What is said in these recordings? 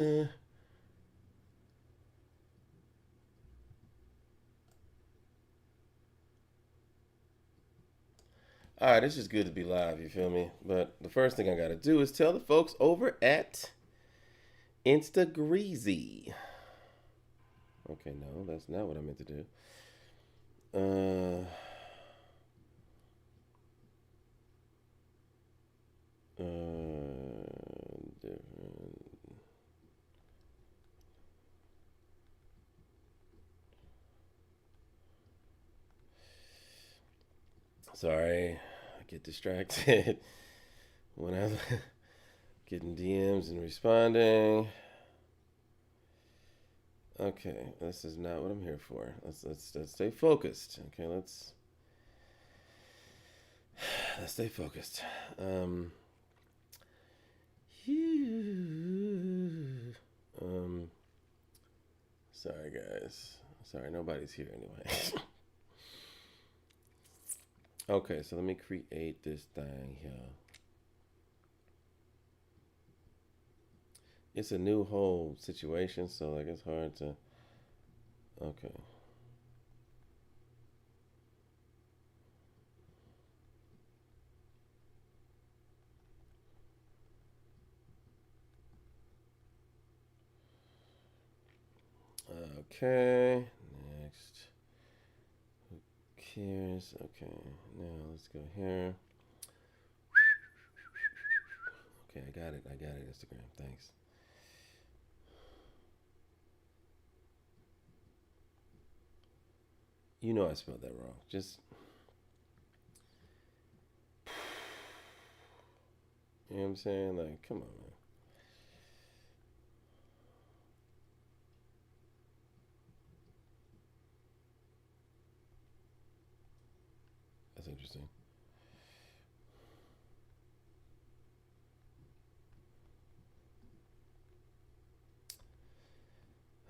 Uh. All right, it's just good to be live, you feel me? But the first thing I got to do is tell the folks over at Instagreasy. Okay, no, that's not what I meant to do. Uh, different. Sorry, I get distracted when I'm getting DMs and responding. Okay, this is not what I'm here for. Let's stay focused. Okay, let's stay focused. Um, um, sorry guys. Sorry, nobody's here anyway. Okay, so let me create this thing here. It's a new whole situation, so like it's hard to. Okay. Okay. Next. Who cares? Okay. Now let's go here. Okay, I got it. I got it. Instagram. Thanks. You know I spelled that wrong. Just you know what I'm saying? Like, come on, man. That's interesting.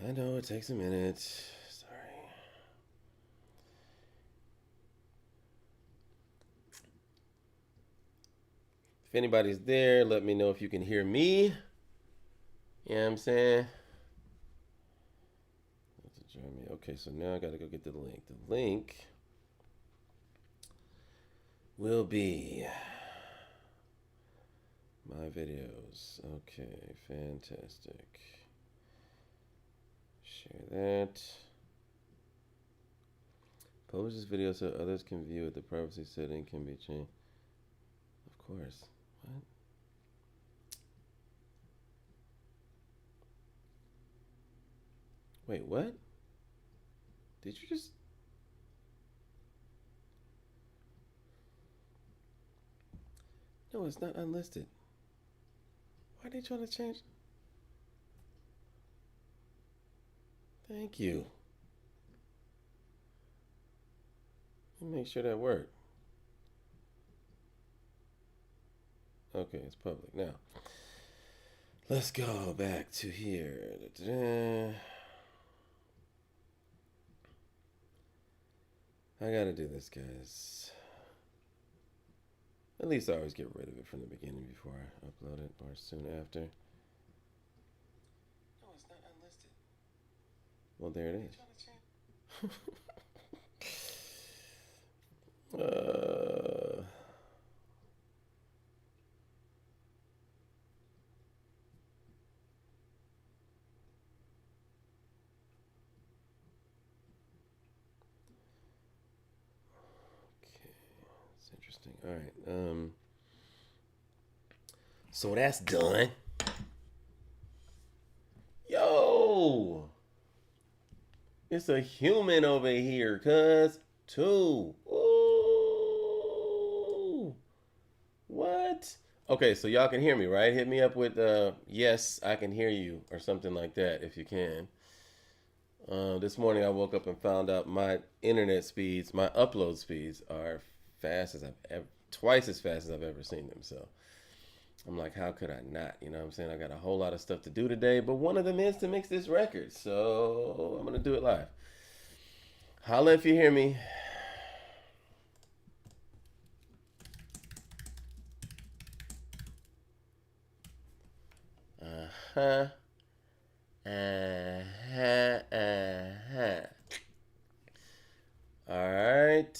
I know it takes a minute. Sorry. If anybody's there, let me know if you can hear me. You know what I'm saying? That's a Jeremy. Okay, so now I gotta go get the link. The link will be my videos. Okay, fantastic. Share that. Publish this video so others can view it. The privacy setting can be changed. Of course. What? Wait, what? Did you just. No, it's not unlisted. Why are they trying to change? Thank you. Let me make sure that worked. Okay, it's public. Now, let's go back to here. Da-da-da. I gotta do this, guys. At least I always get rid of it from the beginning before I upload it or soon after. No, it's not unlisted. Well, there it is. Okay, that's interesting. All right. So that's done. Yo, it's a human over here, cuz. Two. Ooh. What? Okay, so y'all can hear me, right? Hit me up with yes, I can hear you or something like that if you can. This morning I woke up and found out my internet speeds, my upload speeds are fast as I've ever, twice as fast as I've ever seen them. So I'm like, how could I not? You know what I'm saying? I got a whole lot of stuff to do today, but one of them is to mix this record. So I'm gonna do it live. Holla if you hear me. Uh huh. Uh-huh, uh-huh. All right.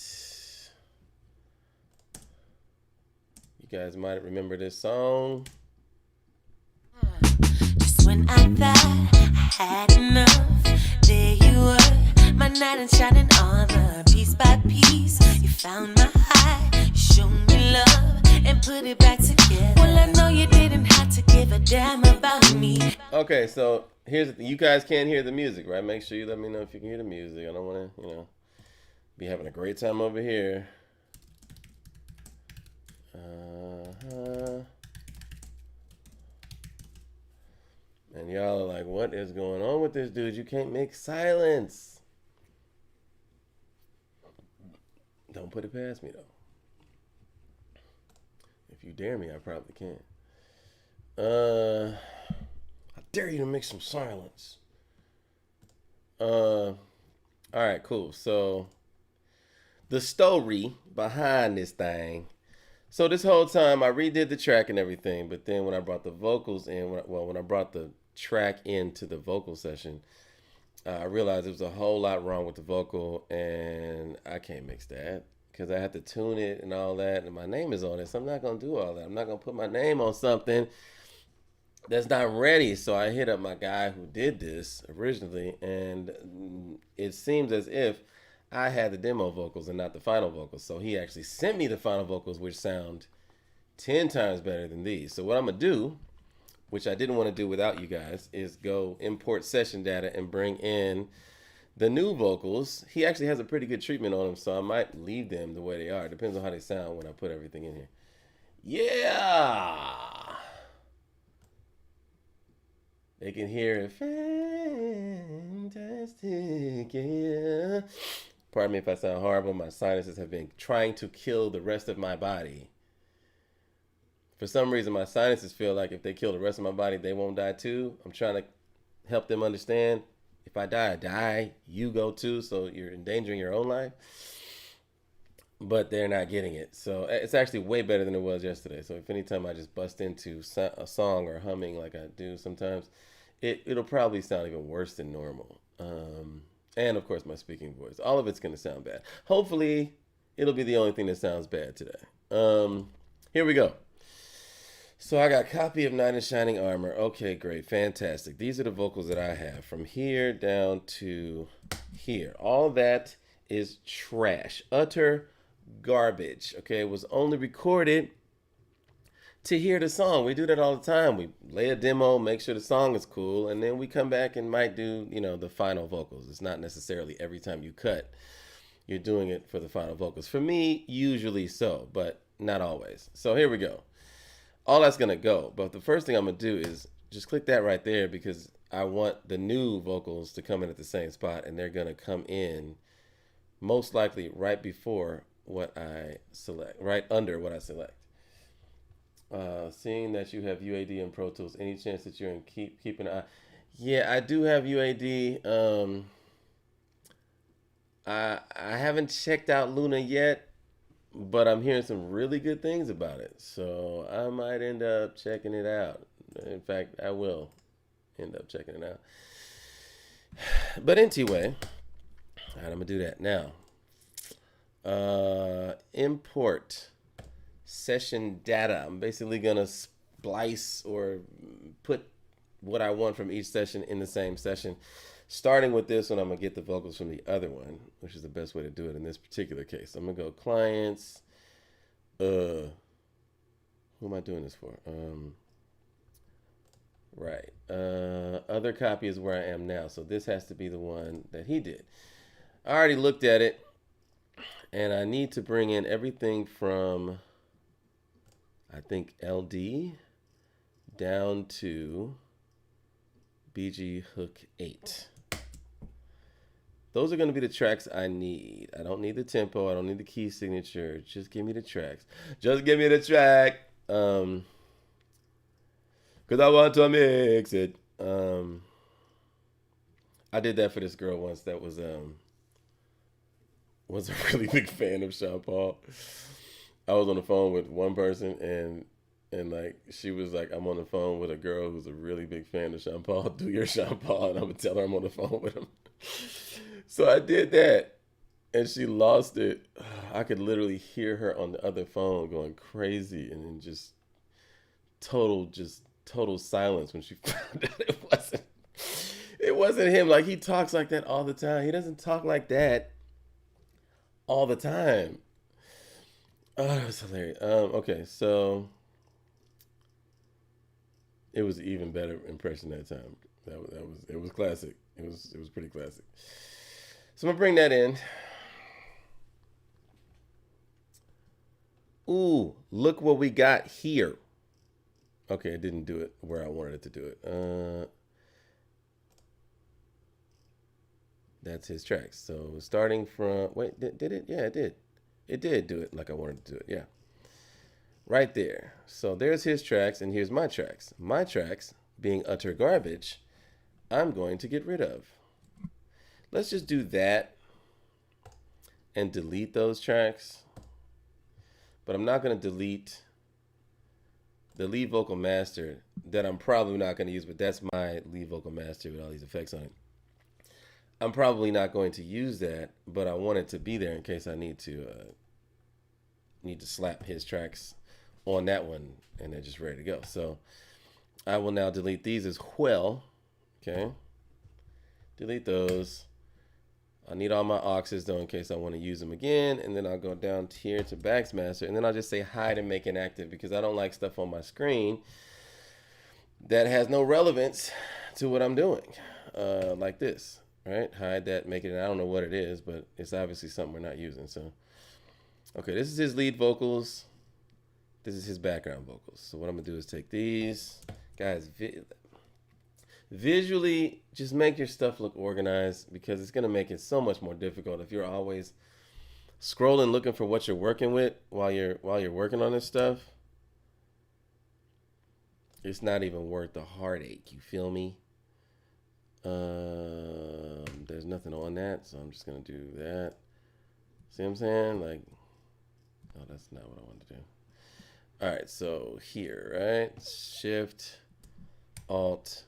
You guys might remember this song. Just when I thought I had enough, there you were, my knight in shining armor. Piece by piece, you found my heart, you showed me love, and put it back together. Well, I know you didn't have to give a damn about me. Okay, so here's the thing. You guys can't hear the music, right? Make sure you let me know if you can hear the music. I don't want to, be having a great time over here. Uh-huh. And y'all are like, what is going on with this dude? You can't make silence. Don't put it past me, though. If you dare me, I probably can. I dare you to make some silence. All right, cool. So, the story behind this thing. So this whole time I redid the track and everything, but then when I brought the vocals in, when I brought the track into the vocal session, I realized there was a whole lot wrong with the vocal, and I can't mix that because I had to tune it and all that, and my name is on it, so I'm not gonna do all that. I'm not gonna put my name on something that's not ready. So I hit up my guy who did this originally, and it seems as if I had the demo vocals and not the final vocals. So he actually sent me the final vocals, which sound 10 times better than these. So what I'm gonna do, which I didn't want to do without you guys, is go import session data and bring in the new vocals. He actually has a pretty good treatment on them, so I might leave them the way they are. Depends on how they sound when I put everything in here. Yeah! They can hear it. Fantastic, yeah. Pardon me if I sound horrible. My sinuses have been trying to kill the rest of my body. For some reason, my sinuses feel like if they kill the rest of my body, they won't die too. I'm trying to help them understand. If I die, I die. You go too, so you're endangering your own life. But they're not getting it. So it's actually way better than it was yesterday. So if anytime I just bust into a song or humming like I do sometimes, it'll probably sound even worse than normal. And of course, my speaking voice. All of it's going to sound bad. Hopefully, it'll be the only thing that sounds bad today. Here we go. So I got copy of Knight in Shining Armor. Okay, great. Fantastic. These are the vocals that I have from here down to here. All that is trash. Utter garbage. Okay, it was only recorded to hear the song. We do that all the time. We lay a demo, make sure the song is cool, and then we come back and might do, the final vocals. It's not necessarily every time you cut, you're doing it for the final vocals. For me, usually so, but not always. So here we go. All that's gonna go. But the first thing I'm gonna do is just click that right there because I want the new vocals to come in at the same spot, and they're gonna come in most likely right before what I select, right under what I select. Seeing that you have UAD and Pro Tools, any chance that you're in keep an eye? Yeah, I do have UAD. I haven't checked out Luna yet, but I'm hearing some really good things about it, so I might end up checking it out. In fact, I will end up checking it out. But anyway, all right, I'm gonna do that now. Import session data. I'm basically gonna splice or put what I want from each session in the same session. Starting with this one, I'm gonna get the vocals from the other one, which is the best way to do it in this particular case. I'm gonna go clients. Who am I doing this for? Right. Other copy is where I am now. So this has to be the one that he did. I already looked at it, and I need to bring in everything from, I think, LD down to BG Hook 8. Those are going to be the tracks I need. I don't need the tempo. I don't need the key signature. Just give me the tracks. Just give me the track. Because I want to mix it. I did that for this girl once that was a really big fan of Sean Paul. I was on the phone with one person, and And like she was like, I'm on the phone with a girl who's a really big fan of Sean Paul. Do your Sean Paul, and I'm gonna tell her I'm on the phone with him. So I did that, and she lost it. I could literally hear her on the other phone going crazy, and then just total silence when she found out it wasn't him. Like he talks like that all the time. He doesn't talk like that all the time. Oh, that was hilarious. Okay, so it was an even better impression that time. It was classic. It was pretty classic. So I'm gonna bring that in. Ooh, look what we got here. Okay, it didn't do it where I wanted it to do it. That's his tracks. So starting from did it? Yeah, it did. It did do it like I wanted to do it. Yeah. Right there. So there's his tracks and here's my tracks. My tracks being utter garbage, I'm going to get rid of. Let's just do that and delete those tracks. But I'm not going to delete the lead vocal master that I'm probably not going to use, but that's my lead vocal master with all these effects on it. I'm probably not going to use that, but I want it to be there in case I need to slap his tracks on that one and they're just ready to go. So I will now delete these as well. Okay. Delete those. I need all my auxes though in case I want to use them again. And then I'll go down here to Backsmaster and then I'll just say hide and make inactive because I don't like stuff on my screen that has no relevance to what I'm doing. Like this, right? Hide that, make it, I don't know what it is, but it's obviously something we're not using. So, okay, this is his lead vocals. This is his background vocals. So what I'm going to do is take these. Guys, visually, just make your stuff look organized because it's going to make it so much more difficult if you're always scrolling looking for what you're working with while you're working on this stuff. It's not even worth the heartache. You feel me? There's nothing on that, so I'm just going to do that. See what I'm saying? Like, oh, that's not what I wanted to do. All right, so here, right? Shift, Alt.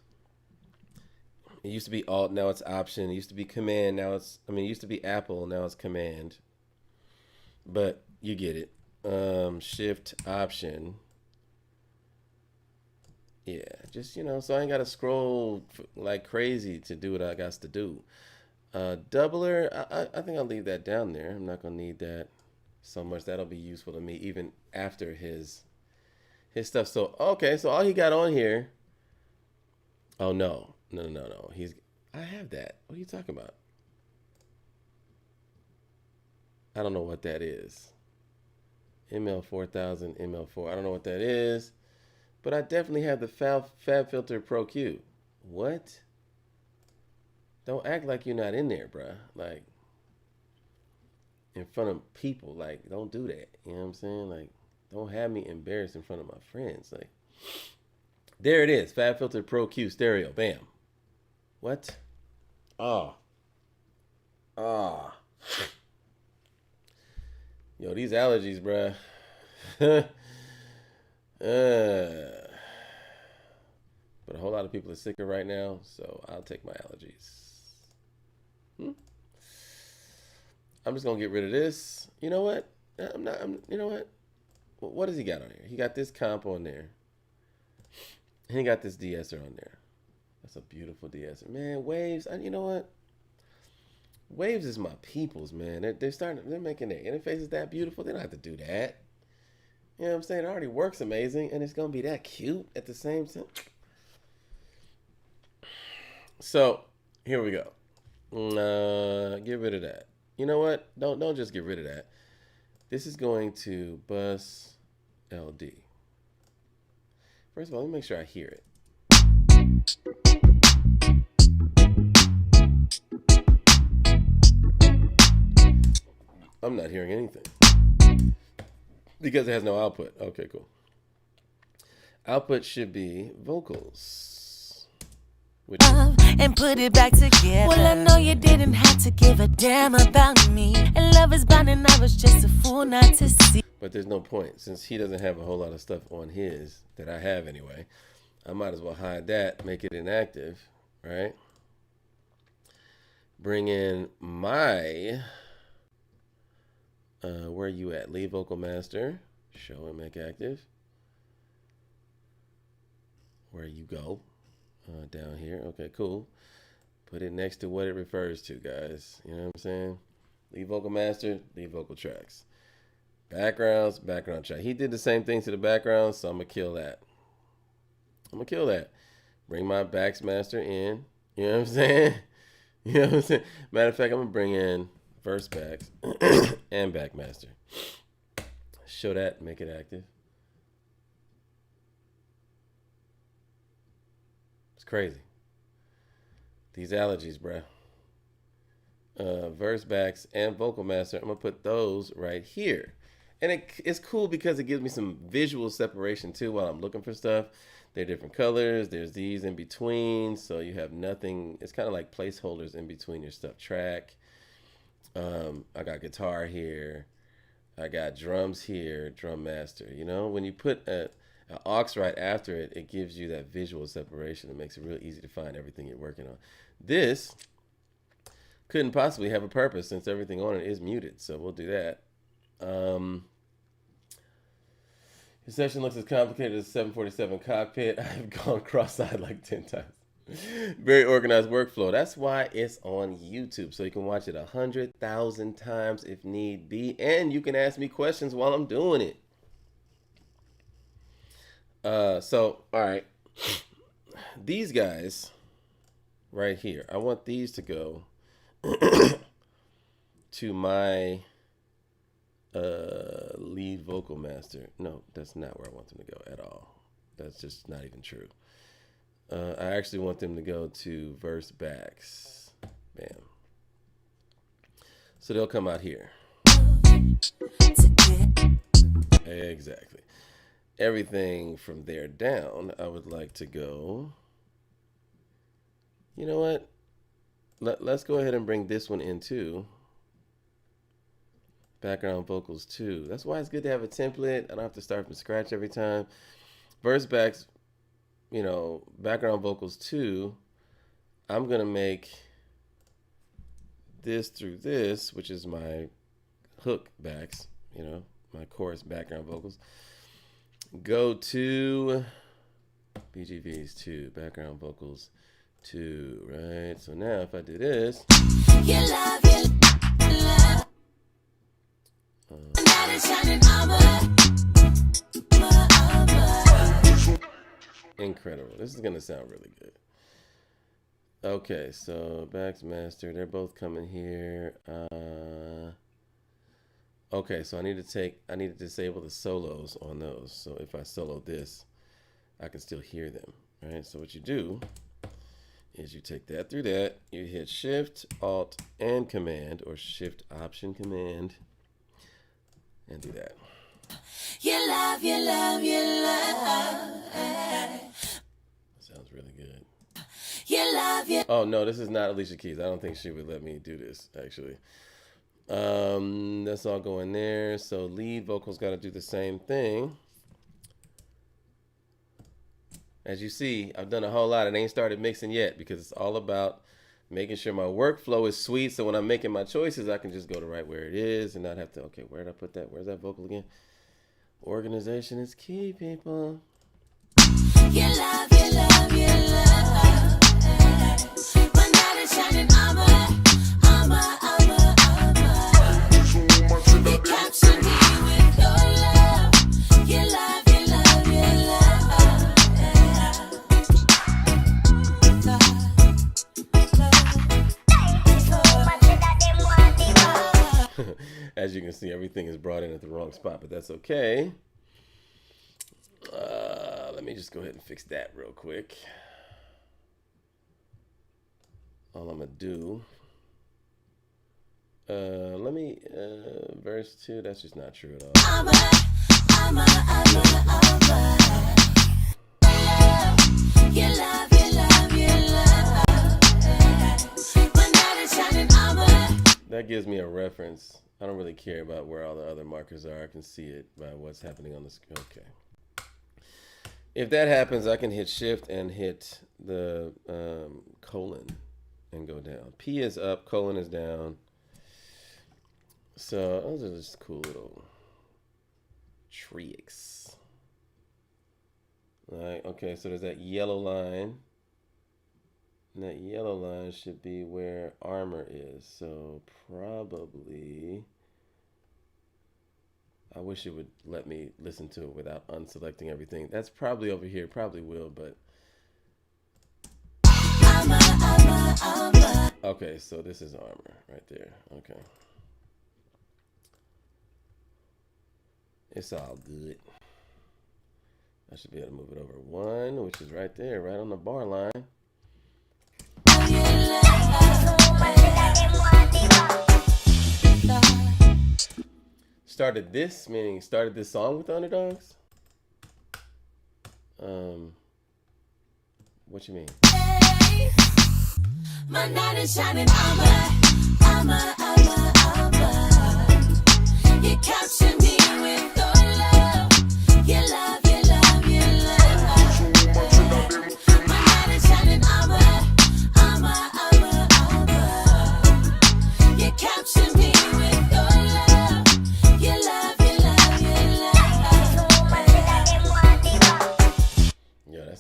It used to be Alt, now it's Option. It used to be Command, now it's, it used to be Apple, now it's Command. But you get it. Shift, Option. Yeah, just, so I ain't got to scroll like crazy to do what I got to do. Doubler, I think I'll leave that down there. I'm not going to need that so much. That'll be useful to me even after his stuff. So, okay, so all he got on here. Oh, no. I have that. What are you talking about? I don't know what that is. ML4000, ML4. I don't know what that is. But I definitely have the FabFilter Pro Q. What? Don't act like you're not in there, bruh. Like, in front of people. Like, don't do that. You know what I'm saying? Like, don't have me embarrassed in front of my friends. Like, there it is. FabFilter Pro Q stereo. Bam. What? Oh. Yo, these allergies, bruh. But a whole lot of people are sicker right now, so I'll take my allergies. I'm just gonna get rid of this. You know what? You know what? What does he got on here? He got this comp on there. And he got this de-esser on there. That's a beautiful de-esser. Man, Waves, you know what? Waves is my peoples, man. They're making their interfaces that beautiful. They don't have to do that. You know what I'm saying? It already works amazing, and it's gonna be that cute at the same time. So here we go. Get rid of that. You know what? Don't just get rid of that. This is going to bus LD. First of all, let me make sure I hear it. I'm not hearing anything because it has no output. Okay, cool. Output should be vocals. And put it back together. Well, I know you didn't have to give a damn about me. And love is blind and I was just a fool not to see. But there's no point. Since he doesn't have a whole lot of stuff on his that I have anyway, I might as well hide that, make it inactive, right? Bring in my, where are you at? Lead vocal master, show and make active. Where you go? Down here. Okay, cool. Put it next to what it refers to, guys. You know what I'm saying? Lead vocal master, lead vocal tracks. Backgrounds, background track. He did the same thing to the background, so I'm going to kill that. Bring my backs master in. You know what I'm saying? You know what I'm saying? Matter of fact, I'm going to bring in verse backs and back master. Show that, make it active. It's crazy. These allergies, bruh. Verse backs and vocal master, I'm going to put those right here. And it's cool because it gives me some visual separation too while I'm looking for stuff. They're different colors. There's these in between. So you have nothing. It's kind of like placeholders in between your stuff. Track. I got guitar here. I got drums here. Drum master. You know, when you put an aux right after it, it gives you that visual separation. It makes it real easy to find everything you're working on. This couldn't possibly have a purpose since everything on it is muted. So we'll do that. Your session looks as complicated as a 747 cockpit. I've gone cross-eyed like 10 times. Very organized workflow. That's why it's on YouTube. So you can watch it 100,000 times if need be. And you can ask me questions while I'm doing it. All right. These guys right here, I want these to go to my lead vocal master. No, that's not where I want them to go at all. That's just not even true. I actually want them to go to verse backs. Bam. So they'll come out here. Exactly. Everything from there down, I would like to go. You know what? Let's go ahead and bring this one in too. Background vocals too. That's why it's good to have a template. I don't have to start from scratch every time. Verse backs, you know, background vocals too. I'm going to make this through this, which is my hook backs, you know, my chorus background vocals. Go to BGVs 2, background vocals 2, right? So now if I do this. You love, incredible. This is going to sound really good. Okay, so backs master, they're both coming here. Okay, so I need to disable the solos on those. So if I solo this, I can still hear them, right? So what you do is you take that through that, you hit Shift, Alt, and Command, or Shift, Option, Command, and do that. You love. Sounds really good. You love. Oh no, this is not Alicia Keys. I don't think she would let me do this actually. That's all going there. So lead vocals got to do the same thing. As you see, I've done a whole lot and ain't started mixing yet because it's all about making sure my workflow is sweet. So when I'm making my choices, I can just go to right where it is and not have to, okay, where did I put that? Where's that vocal again? Organization is key, people. You love. But now it's shining armor. You capture me with your love. You love. As you can see, everything is brought in at the wrong spot, but that's okay. Let me just go ahead and fix that real quick. All I'm gonna do, let me, verse 2, that's just not true at all. You love. That gives me a reference. I don't really care about where all the other markers are. I can see it by what's happening on the screen. Okay. If that happens, I can hit shift and hit the colon and go down. P is up, colon is down. So those are just cool little tricks. All right, okay, so there's that yellow line. And that yellow line should be where armor is. So probably, I wish it would let me listen to it without unselecting everything. That's probably over here, probably will, but. Okay, so this is armor right there, okay. It's all good. I should be able to move it over one, which is right there, right on the bar line. Started this, meaning started this song with the Underdogs? What you mean? My knight is shining armor. You capture me with your love. Your love, your love, your love. My knight is shining armor. You capture me with your love. Your love, your love, your love. Yeah, that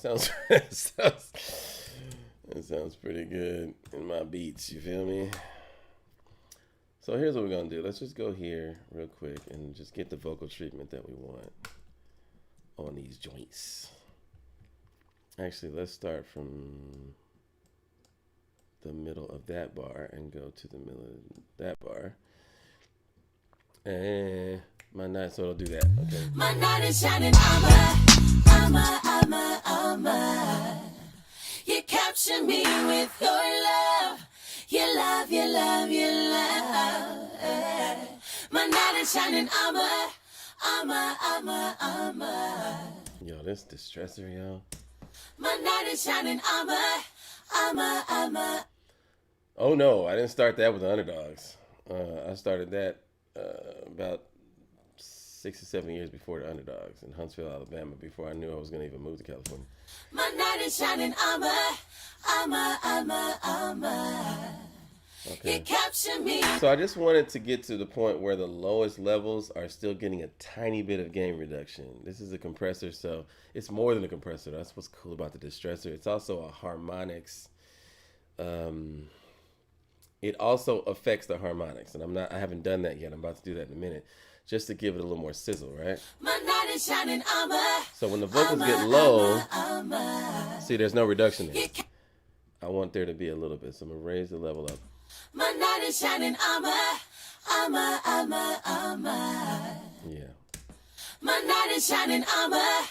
sounds pretty good in my beats, you feel me? So here's what we're gonna do. Let's just go here real quick and just get the vocal treatment that we want on these joints. Actually, let's start from the middle of that bar and go to the middle of that bar. And my knight, so it'll do that, okay? My knight is shining armor. You capture me with your love. Your love, your love, your love. My knight is shining armor. Yo, this distressor, yo. My knight is shining armor. Oh no, I didn't start that with the Underdogs. I started that about 6 or 7 years before the Underdogs in Huntsville, Alabama, before I knew I was going to even move to California. My knight is shining armor. Okay. You capture me. So I just wanted to get to the point where the lowest levels are still getting a tiny bit of gain reduction. This is a compressor, so it's more than a compressor. That's what's cool about the distressor. It's also a harmonics. It also affects the harmonics, and I haven't done that yet. I'm about to do that in a minute, just to give it a little more sizzle, right? My knight is shining armor. So when the vocals get low, see, there's no reduction there. I want there to be a little bit, so I'm gonna raise the level up. My knight is shining armor. Yeah. My knight is shining armor.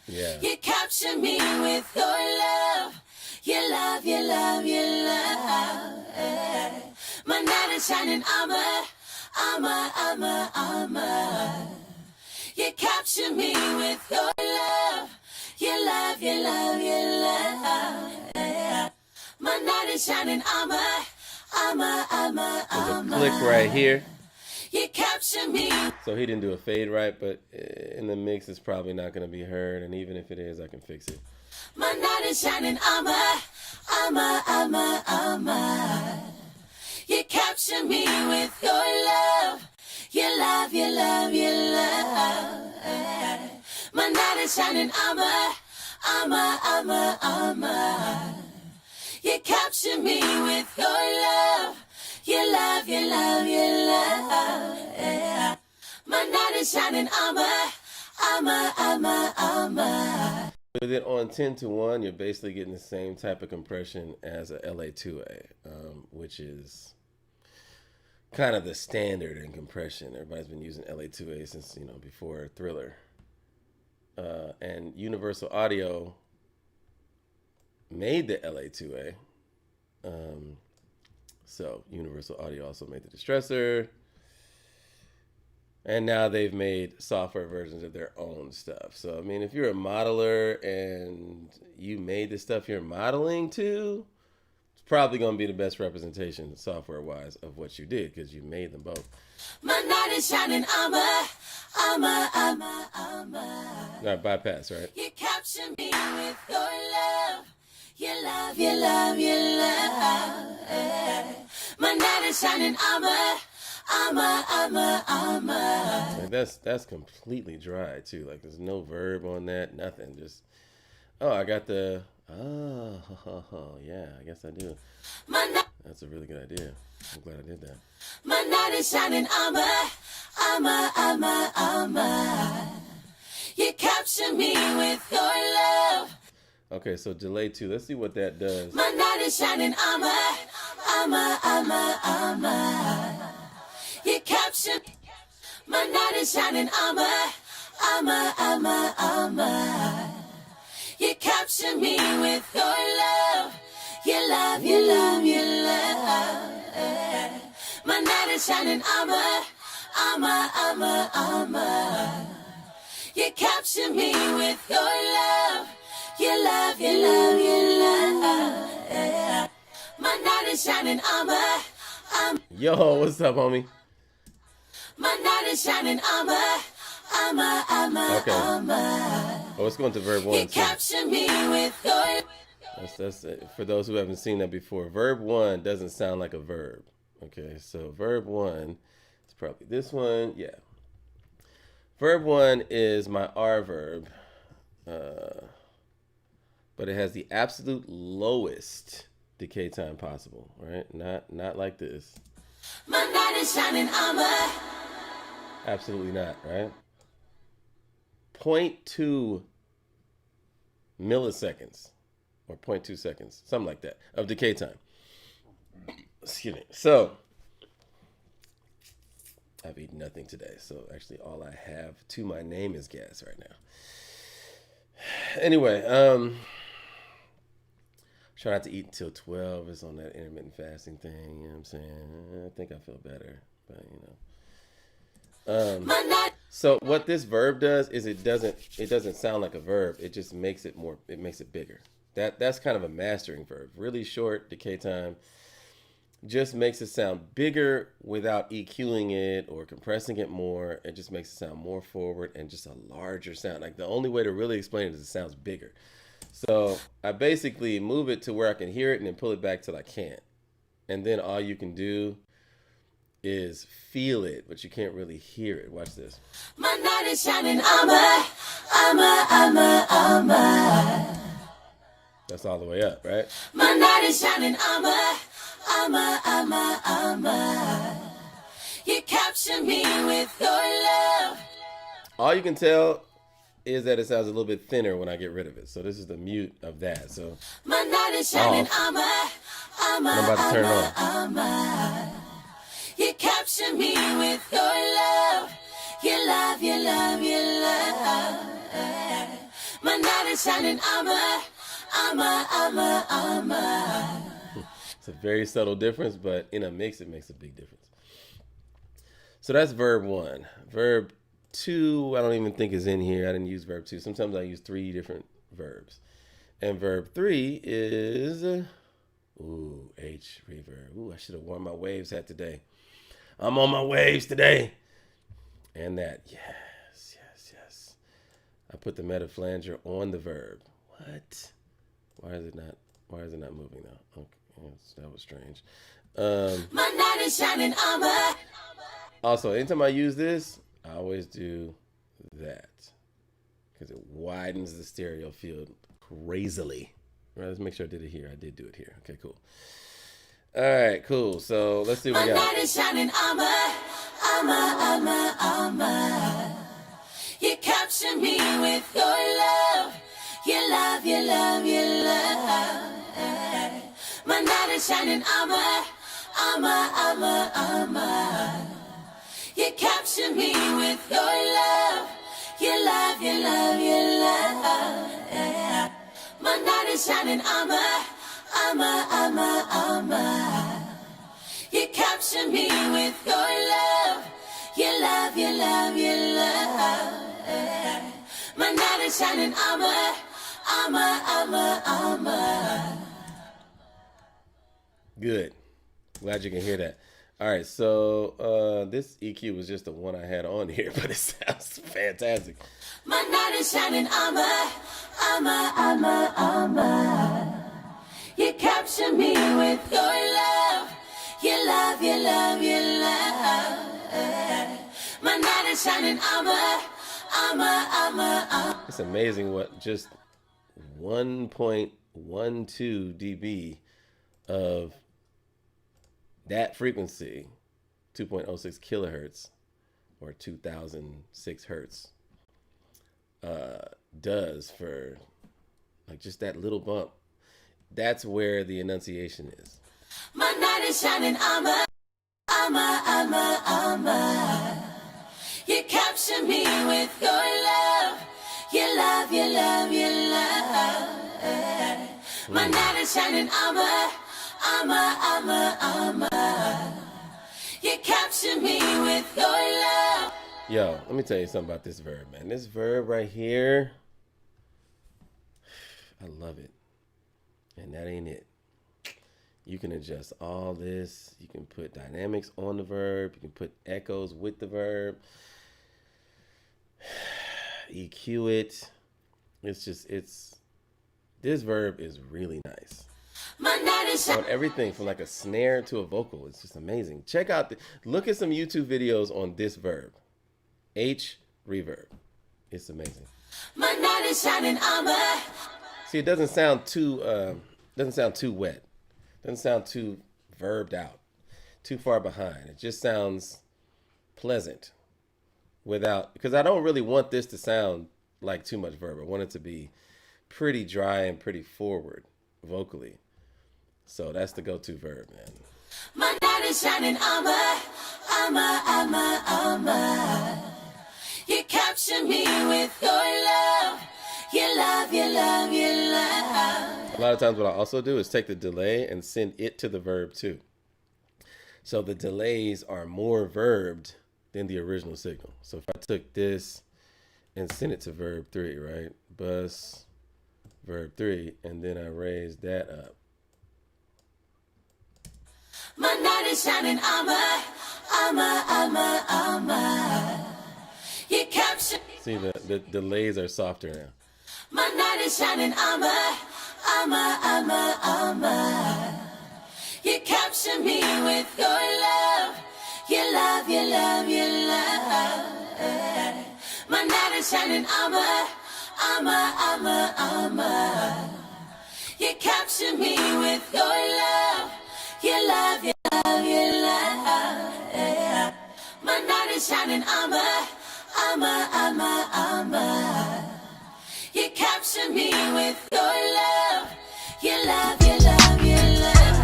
Yeah. You capture me with your love. Your love, your love, your love. My knight is shining armor. You capture me with your love. Your love, your love, your love. My knight is shining armor. There's a click right here. You capture me. So he didn't do a fade right, but in the mix it's probably not going to be heard, and even if it is, I can fix it. My knight is shining armor. You capture me with your love. Your love, your love, your love. My knight is shining armor. You capture me with your love. Your love, your love, your love. My knight is shining armor. With it on 10-1, you're basically getting the same type of compression as a LA2A, which is kind of the standard in compression. Everybody's been using LA2A since, before Thriller. And Universal Audio made the LA2A. So Universal Audio also made the distressor. And now they've made software versions of their own stuff. So, I mean, if you're a modeler and you made the stuff you're modeling to, it's probably going to be the best representation software-wise of what you did because you made them both. My knight is shining armor. Not bypass, right? You capture me with your love. Your love, your love, your love. My knight is shining armor. Like that's completely dry too. Like there's no verb on that, nothing. Just I got the yeah, I guess I do. That's a really good idea. I'm glad I did that. My knight is shining armor. You capture me with your love. Okay, so delay 2. Let's see what that does. My knight is shining armor. You capture me. My knight is shining armor. You capture me with your love. Your love, your love, your love. My knight is shining armor. You capture me with your love. Your love, your love, your love. My knight is shining armor. Yo, what's up, homie? My knight is shining armor. Okay. Oh, let's go into verb 1. You capture me with your. That's it. For those who haven't seen that before. Verb 1 doesn't sound like a verb. Okay, so verb 1 is probably this one. Yeah. Verb 1 is my R verb. But it has the absolute lowest decay time possible, right? Not like this. My knight is shining armor. Absolutely not, right? 0.2 milliseconds or 0.2 seconds, something like that, of decay time. Excuse me. So, I've eaten nothing today. So, actually, all I have to my name is gas right now. Anyway, try not to eat until 12. It's on that intermittent fasting thing. You know what I'm saying? I think I feel better, but you know. So what this verb does is it doesn't sound like a verb. It just makes it bigger. That's kind of a mastering verb. Really short decay time. Just makes it sound bigger without EQing it or compressing it more. It just makes it sound more forward and just a larger sound. Like the only way to really explain it is it sounds bigger. So I basically move it to where I can hear it and then pull it back till I can't. And then all you can do is feel it, but you can't really hear it. Watch this. My knight is shining armor. That's all the way up, right? My knight is shining armor. You capture me with your love. All you can tell is that it sounds a little bit thinner when I get rid of it. So this is the mute of that. So my knight is shining armor. I'm about to turn it on. You capture me with your love. Your love, your love, your love. My knight is shining armor. It's a very subtle difference, but in a mix, it makes a big difference. So that's verb 1. Verb 2, I don't even think is in here. I didn't use verb 2. Sometimes I use 3 different verbs. And verb 3 is, H reverb. I should have worn my waves hat today. I'm on my waves today. And that, yes. I put the metaflanger on the verb. What? Why is it not moving now? Okay, yes, that was strange. My knight is shining armor. Also, anytime I use this, I always do that because it widens the stereo field crazily. All right, let's make sure I did it here. I did do it here. Okay, cool. All right, cool. So let's see what we got. My knight is shining armor. You capture me with your love. Your love, your love, your love. My knight is shining armor. You capture me with your love. Your love, your love, your love. My knight is shining armor. You capture me with your love. Your love, your love, your love. My knight is shining armor. Good. Glad you can hear that. All right, so this EQ was just the one I had on here, but it sounds fantastic. My knight is shining armor, armor, armor, armor. You capture me with your love, your love, your love, your love. My knight is shining armor, armor, armor, armor. It's amazing what just 1.12 dB of that frequency, 2.06 kilohertz or 2006 hertz, does for like just that little bump. That's where the enunciation is. My knight is shining armor, armor, armor, armor. You capture me with your love, your love, your love, your love. My knight is shining armor, armor, armor, armor. You capture me with your love. Yo, let me tell you something about this verb, man. This verb right here, I love it. And that ain't it. You can adjust all this. You can put dynamics on the verb. You can put echoes with the verb. EQ it. This verb is really nice. On everything from like a snare to a vocal. It's just amazing. Look at some YouTube videos on this verb. H reverb. It's amazing. My knight is shining armor. See, it doesn't sound too wet. Doesn't sound too verbed out, too far behind. It just sounds pleasant because I don't really want this to sound like too much verb. I want it to be pretty dry and pretty forward vocally. So that's the go-to verb, man. My knight is shining armor, armor, armor, armor. You capture me with your love, your love, your love, your love. A lot of times what I also do is take the delay and send it to the verb too. So the delays are more verbed than the original signal. So if I took this and sent it to verb 3, right? Bus, verb 3, and then I raised that up. My knight is shining armor, armor, armor, armor. You capture. See, the delays are softer now. My knight is shining armor, armor, armor, armor. You capture me with your love, your love, your love, your love. My knight is shining armor, armor, armor, armor. You capture me with your love, your love, your love, your love. My knight is shining armor, armor, armor, armor. You capture me with your love, your love, your love, your love.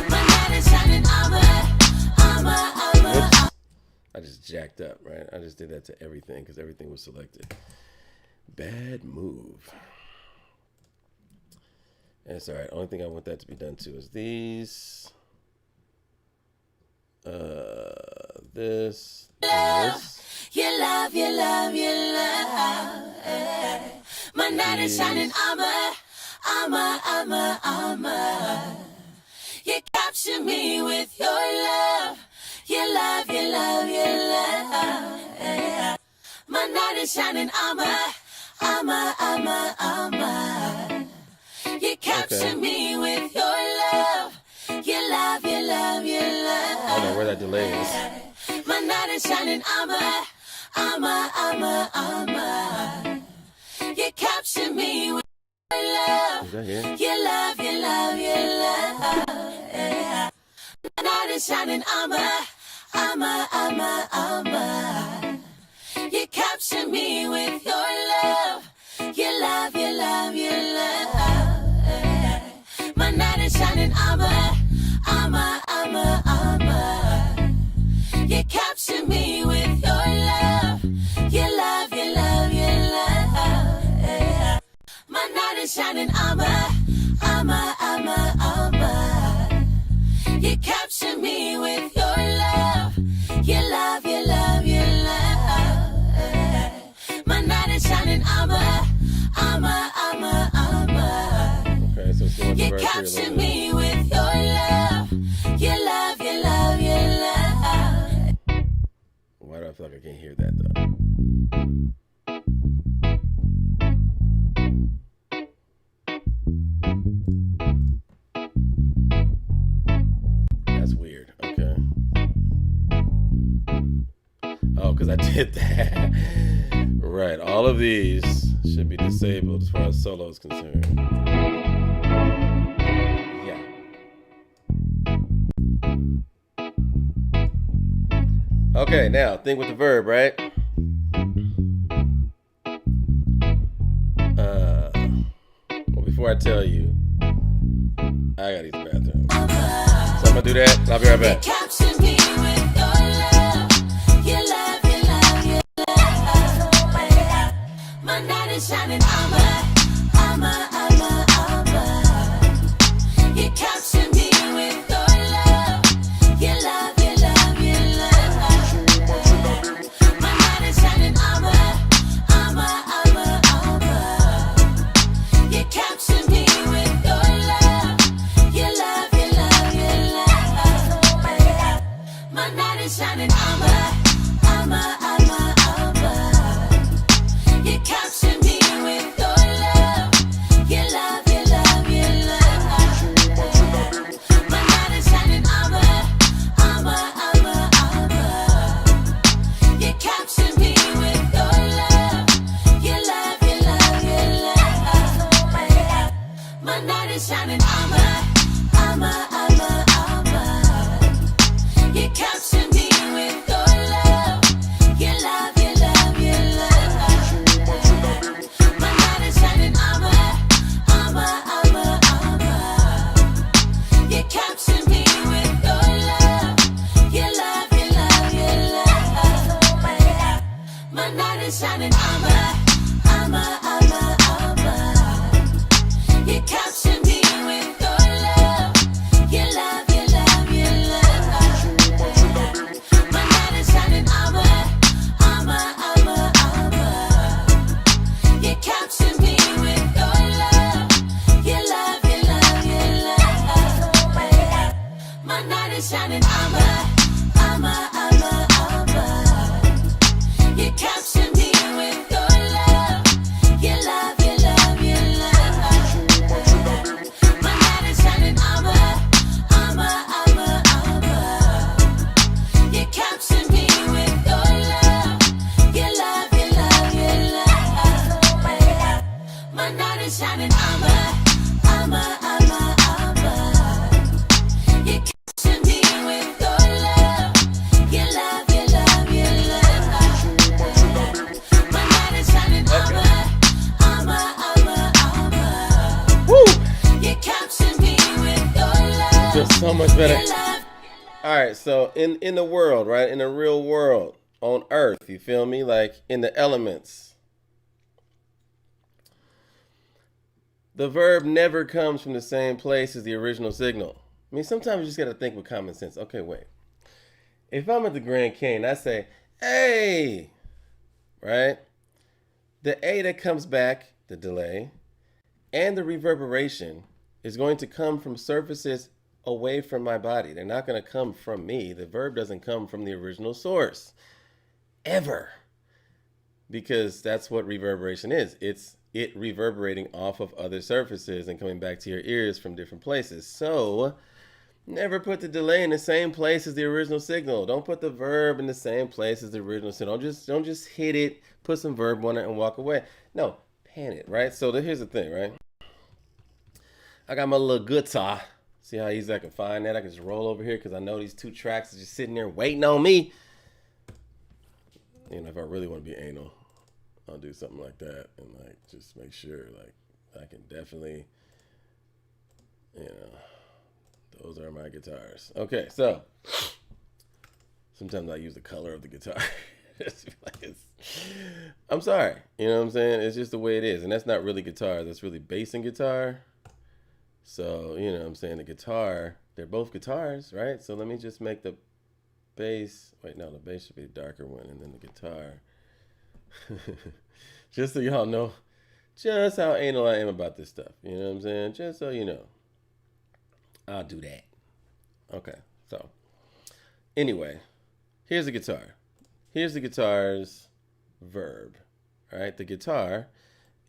My knight is shining armor, armor, armor. Whoops. I just jacked up, right? I just did that to everything because everything was selected. Bad move. That's all right. Only thing I want that to be done to is these. This. Your love, your love, your love. My knight is shining armor, armor, armor, armor. You capture me with your love, your love, your love, your love. My knight is shining armor, armor, armor, armor. You capture me with your love, your love, your love, your love. I don't know where that delay is. My knight is shining armor, armor, armor, armor. You capture me with your love, Is that here? your love, your love, your love. My knight is shining armor, armor, armor, armor. You capture me with your love, your love, your love, your love. My knight is shining armor, armor, armor, armor. You capture me with your love, your love, your love, your love. My knight is shining armor, armor, armor, armor. You capture me with your love, your love, your love, your love. My knight is shining armor, armor, armor, armor. Okay, so it's going to You verse 3 a capture little bit. me with feel like I can't hear that though. That's weird. Okay. Oh, because I did that. Right. All of these should be disabled as far as solo is concerned. Yeah. Okay, now think with the verb, right? Well, before I tell you, I gotta use the bathroom. So I'm gonna do that, and I'll be right back. Shining armor. You capture me with your love. Your love, your love, your love. My knight is shining armor. You capture me with your love. Your love, your love, your love. My knight is shining armor. You capture me with your love. Your love, your love, your love. My knight is shining armor. You capture me with your love. Your love, your love, your love. My knight is shining armor. You capture me with your love. Your love, your love, your love. My knight is shining armor. You capture me with your love. Your love, your love, your love. My knight is shining armor. You capture me with your love. Your love, your love, your love. My knight is shining armor. You capture me with your love. Your love, your love, your love. My knight is shining armor. You capture me with your love. Your love, your love, your love. My knight is shining armor. You capture me with your love. Your love, your love, your love. My knight is shining armor. You capture me with your love. Your love, your love, your love. My knight is shining armor. Woo! You capture me with your love. Feels so much better. Your love. All right, so in the world, right, in the real world, on Earth, you feel me? Like in the elements, the verb never comes from the same place as the original signal. I mean, sometimes you just got to think with common sense. Okay, wait. If I'm at the Grand Canyon, I say, hey, right? The A that comes back, the delay, and the reverberation is going to come from surfaces away from my body. They're not going to come from me. The verb doesn't come from the original source, ever. Because that's what reverberation is. It's it reverberating off of other surfaces and coming back to your ears from different places. So never put the delay in the same place as the original signal. Don't put the verb in the same place as the original signal. Don't just hit it, put some verb on it, and walk away. No, pan it, right? So here's the thing, right? I got my little guitar. See how easy I can find that? I can just roll over here because I know these two tracks are just sitting there waiting on me. You know, if I really want to be anal, I'll do something like that and like just make sure like I can definitely, you know, those are my guitars. Okay, so sometimes I use the color of the guitar. I'm sorry, you know what I'm saying? It's just the way it is, and that's not really guitar. That's really bass and guitar. So you know what I'm saying, the guitar, they're both guitars, right? So let me just make the bass. Wait, no, the bass should be a darker one, and then the guitar. Just so y'all know just how anal I am about this stuff. You know what I'm saying? Just so you know. I'll do that. Okay, so anyway, here's the guitar. here's the guitar's verb. All right, the guitar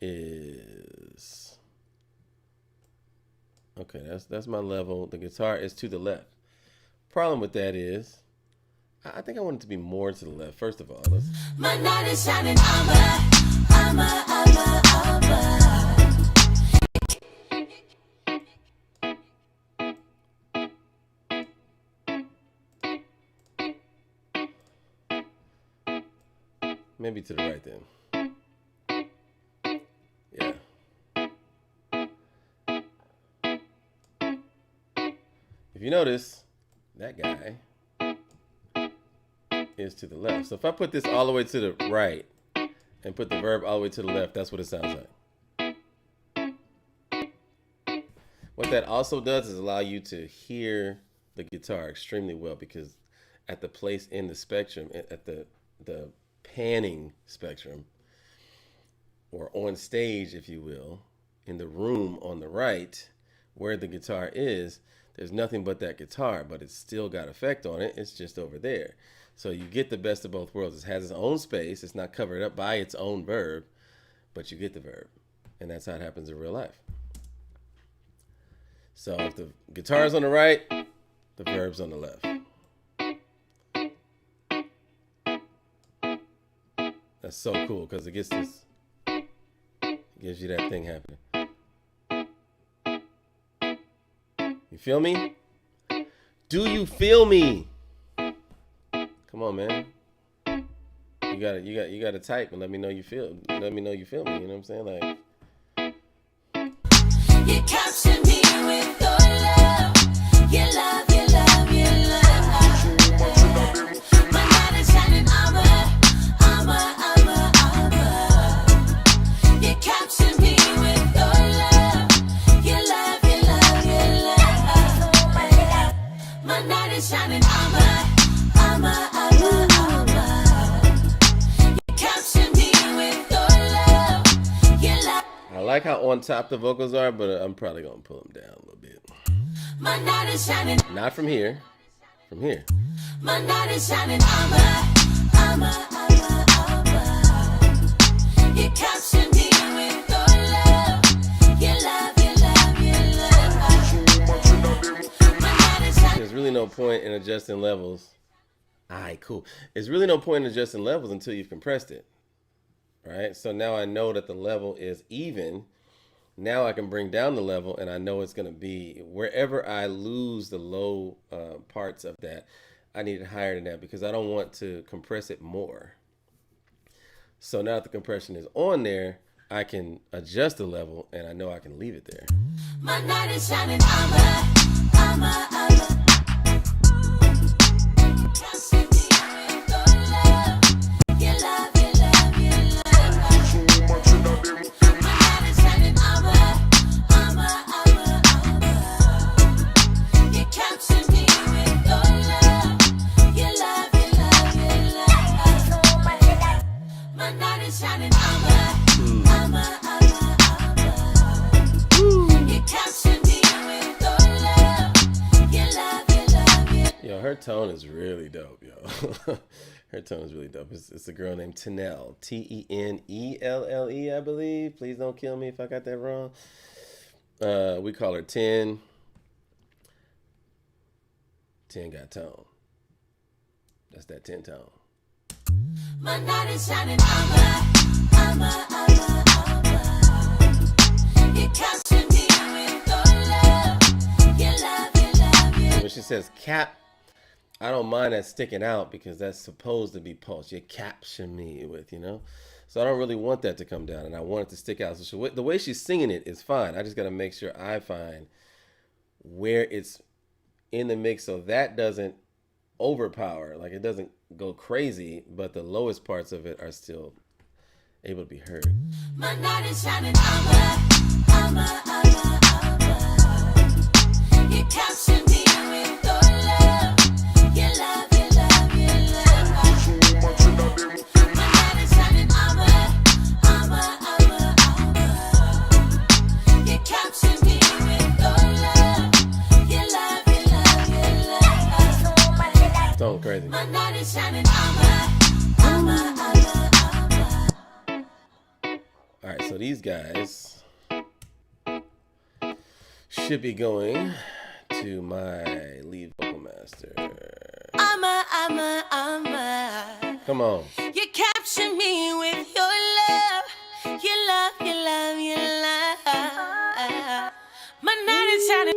is, okay, that's my level. The guitar is to the left. Problem with that is, I think I want it to be more to the left. First of all, let's. My night is shining armor. Maybe to the right then. Yeah. If you notice, that guy is to the left. So if I put this all the way to the right and put the verb all the way to the left, that's what it sounds like. What that also does is allow you to hear the guitar extremely well, because at the place in the spectrum, at the panning spectrum, or on stage, if you will, in the room on the right where the guitar is, there's nothing but that guitar, but it's still got effect on it. It's just over there. So you get the best of both worlds. It has its own space. It's not covered up by its own verb, but you get the verb. And that's how it happens in real life. So if the guitar's on the right, the verb's on the left. That's so cool, because it gives you that thing happening. You feel me? Do you feel me? Come on, man. You gotta type and let me know you feel. Let me know you feel me. You know what I'm saying? Like, You capture me with your love. Your love, your love, your love. My night is shining armor. You capture me with your love. Your love, your love, your love. My night is shining armor. You capture me with your love. Your love. I like how on top the vocals are, but I'm probably gonna pull them down a little bit. My night is shining. Not from here. From here. My night is shining armor. You capture me with your love. Your love, your love, your love. My night is shining. There's really no point in adjusting levels. Alright, cool. There's really no point in adjusting levels until you've compressed it. Right? So now I know that the level is even. Now I can bring down the level, and I know it's going to be wherever I lose the low parts of that, I need it higher than that, because I don't want to compress it more. So now that the compression is on there, I can adjust the level, and I know I can leave it there. My night is shining armor. Yo, her tone is really dope, yo. Her tone is really dope. It's a girl named Tenelle. Tenelle, I believe. Please don't kill me if I got that wrong. We call her 10. 10 got tone. That's that 10 tone. My night is shining You capture me with your love. Your love, your love, your love. When she says cap, I don't mind that sticking out, because that's supposed to be pulse. You capture me with, you know? So I don't really want that to come down, and I want it to stick out. So the way she's singing it is fine. I just got to make sure I find where it's in the mix so that doesn't overpower. Like, it doesn't go crazy, but the lowest parts of it are still able to be heard. My night is shining You capture me with your love. Your love, your love, your love. My night is shining You capture me with your love. Your love, your love, your love. Tone crazy. My night is shining So these guys should be going to my lead vocal master. Come on. You capture me with your love. Your love, your love, your love. My night is shining.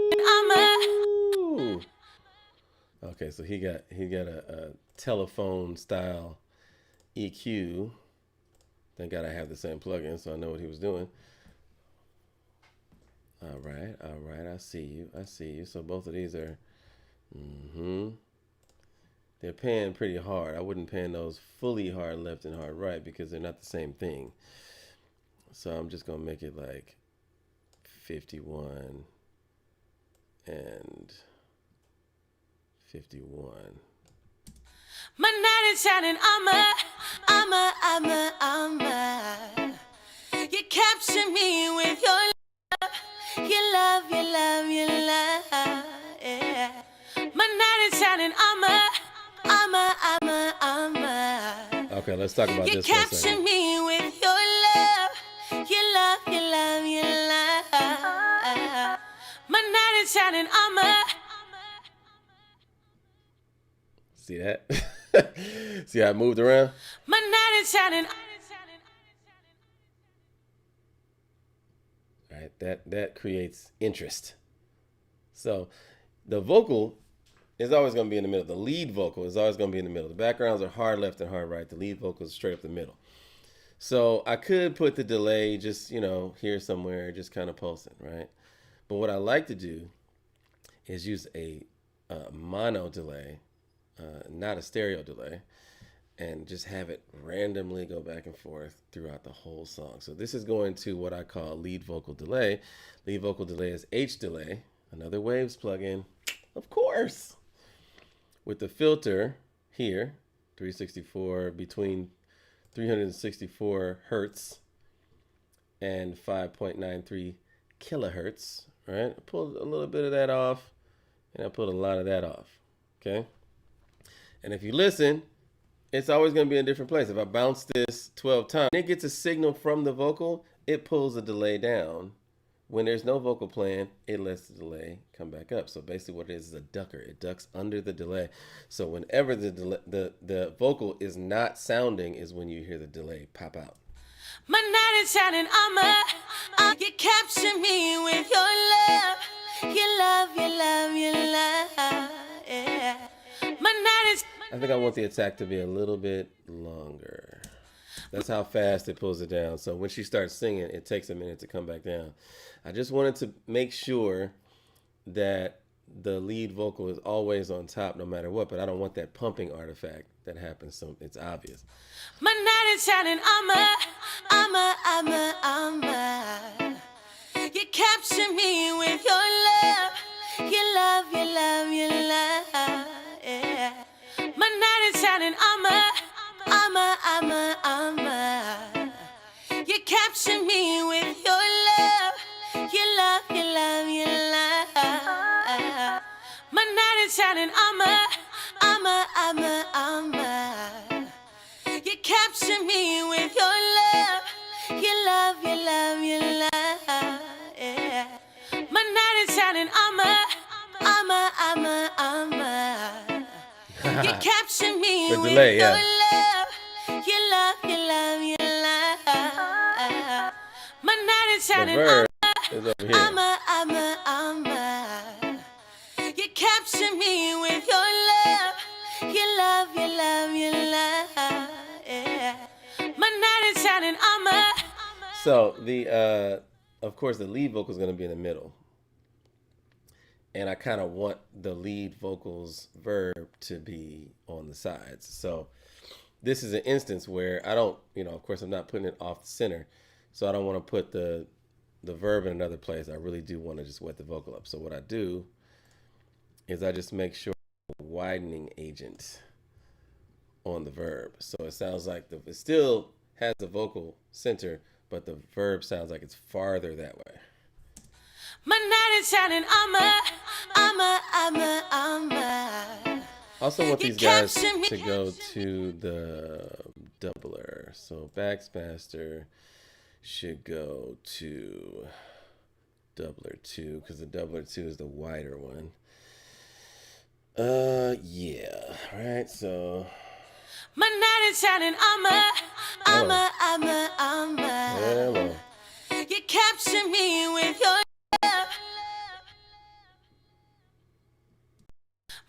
Ooh. Okay, so he got a telephone style EQ. Thank God I have the same plugin, so I know what he was doing. All right, I see you. So both of these are, they're paying pretty hard. I wouldn't pan those fully hard left and hard right because they're not the same thing. So I'm just gonna make it like 51 and 51. My night is shining. You capture me with your love. Your love, your love, your love. Yeah. My night is shining. Okay, let's talk about You this for a capture second. me with your love. Your love, your love, your love. My night is shining. See that? See how I moved around? My night is shining. All right, that creates interest. So the vocal is always going to be in the middle. The lead vocal is always going to be in the middle. The backgrounds are hard left and hard right. The lead vocal is straight up the middle. So I could put the delay just, here somewhere, just kind of pulsing, right? But what I like to do is use a mono delay, not a stereo delay, and just have it randomly go back and forth throughout the whole song. So this is going to what I call lead vocal delay. Lead vocal delay is H delay, another Waves plugin, of course, with the filter here, 364 between 364 hertz and 5.93 kilohertz, right? I pulled a little bit of that off, and I pulled a lot of that off, okay? And if you listen, it's always going to be in a different place. If I bounce this 12 times, it gets a signal from the vocal, it pulls the delay down. When there's no vocal playing, it lets the delay come back up. So basically what it is a ducker. It ducks under the delay. So whenever the vocal is not sounding is when you hear the delay pop out. My night is shining. You capture me with your love. Your love, your love, your love. Yeah. My night is. I think I want the attack to be a little bit longer. That's how fast it pulls it down. So when she starts singing, it takes a minute to come back down. I just wanted to make sure that the lead vocal is always on top no matter what, but I don't want that pumping artifact that happens, so it's obvious. My night is shining. You capture me with your love. Your love, your love, your love. Yeah. My night is shining. You capture me with your love. Your love, your love, your love. My night is shining. You capture me with your love. Your love, your love, your love. Yeah. My night is shining. You capture me The with delay, your yeah. love. Your love, your love, your love. My night is The shining. verb is over here. You capture me with your love. Your love, your love, your love. Yeah. My night is shining. So of course, the lead vocal is going to be in the middle. And I kind of want the lead vocal's verb to be on the sides. So this is an instance where I don't, of course, I'm not putting it off the center. So I don't want to put the verb in another place. I really do want to just wet the vocal up. So what I do is I just make sure widening agent on the verb. So it sounds like it still has the vocal center, but the verb sounds like it's farther that way. My night is shining. Also want these guys to go to the doubler. So Backsmaster, should go to doubler 2 because the doubler 2 is the wider one. Yeah, right. So my knight in shining armor. hello. You capture me with your love.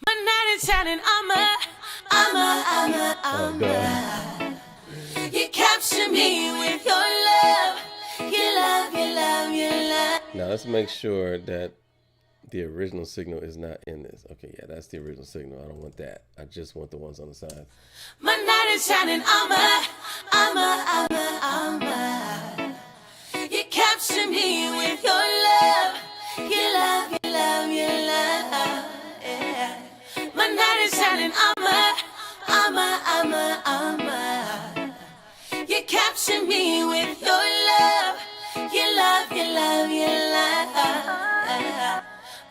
My knight in shining armor. Oh, God. You capture me with your love. Your love. Now let's make sure that the original signal is not in this. Okay, yeah, that's the original signal. I don't want that. I just want the ones on the side. My knight in shining armor. You capture me with your love. Your love. Yeah. My knight in shining armor. You capture me with your love. Your love.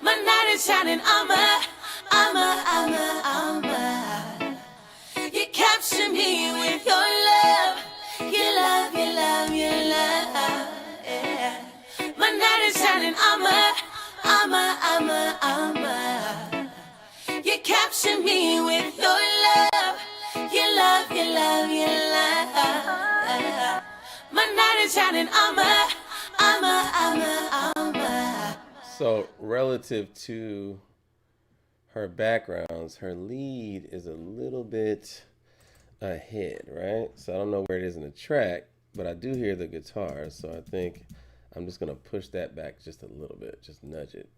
My knight in shining armor. You capture me with your love. Your love. Yeah. My knight in shining armor. You capture me with your love. Your love. My knight in shining armor. So relative to her backgrounds, her lead is a little bit ahead, right? So I don't know where it is in the track, but I do hear the guitar. So I think I'm just going to push that back just a little bit, just nudge it.